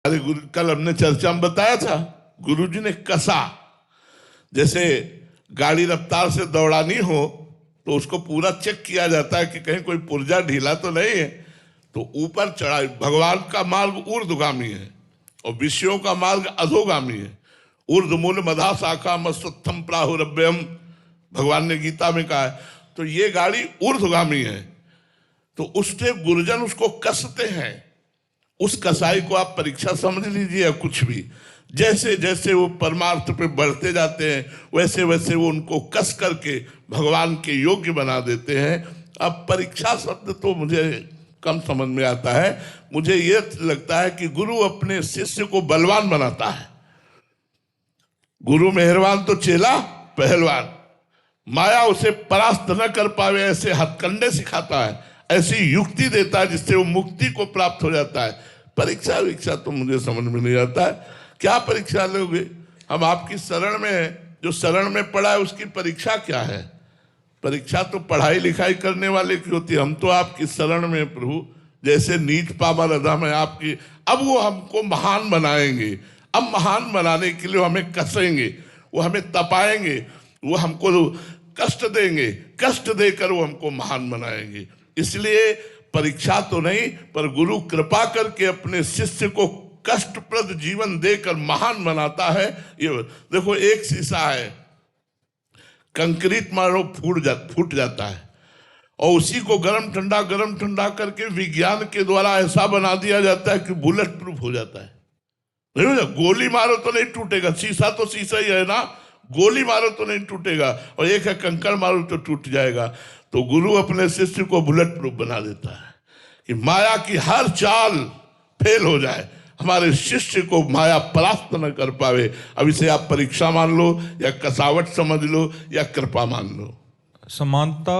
अरे गुरु, कल हमने चर्चा में बताया था, गुरुजी ने कसा। जैसे गाड़ी रफ्तार से दौड़ानी हो तो उसको पूरा चेक किया जाता है कि कहीं कोई पुर्जा ढीला तो नहीं है, तो ऊपर चढ़ाई। भगवान का मार्ग ऊर्ध्वगामी है और विषयों का मार्ग अधोगामी है। ऊर्ध्वमूल मधा शाखा मस्तम प्राहुरभ्यम, भगवान ने गीता में कहा है। तो ये गाड़ी ऊर्ध्वगामी है, तो उससे गुरुजन उसको कसते हैं। उस कसाई को आप परीक्षा समझ लीजिए या कुछ भी, जैसे जैसे वो परमार्थ पे बढ़ते जाते हैं वैसे वैसे वो उनको कस करके भगवान के योग्य बना देते हैं। अब परीक्षा शब्द तो मुझे कम समझ में आता है। मुझे ये लगता है कि गुरु अपने शिष्य को बलवान बनाता है। गुरु मेहरबान तो चेला पहलवान। माया उसे परास्त न कर पावे ऐसे हथकंडे सिखाता है, ऐसी युक्ति देता है जिससे वो मुक्ति को प्राप्त हो जाता है। परीक्षा विक्षा तो मुझे समझ में नहीं आता है। क्या परीक्षा लोगे? हम आपकी शरण में हैं, जो शरण में पड़ा है उसकी परीक्षा क्या है? परीक्षा तो पढ़ाई लिखाई करने वाले की होती है। हम तो आपकी शरण में प्रभु, जैसे नीच पामर अधम है आपकी। अब वो हमको महान बनाएंगे। अब महान बनाने के लिए हमें कसेंगे, वो हमें तपाएंगे, वो हमको कष्ट देंगे, कष्ट देकर वो हमको महान बनाएंगे। इसलिए परीक्षा तो नहीं, पर गुरु कृपा करके अपने शिष्य को कष्टप्रद जीवन देकर महान बनाता है। ये देखो, एक शीशा है, कंक्रीट मारो फूट जाता है, और उसी को गरम ठंडा करके विज्ञान के द्वारा ऐसा बना दिया जाता है कि बुलेट प्रूफ हो जाता है। नहीं, गोली मारो तो नहीं टूटेगा। शीशा तो शीशा ही है ना, गोली मारो तो नहीं टूटेगा, और एक है कंकड़ मारो तो टूट जाएगा। तो गुरु अपने शिष्य को बुलेट प्रूफ बना देता है कि माया की हर चाल फेल हो जाए, हमारे शिष्य को माया परास्त न कर पावे। अब इसे आप परीक्षा मान लो या कसावट समझ लो या कृपा मान लो। समानता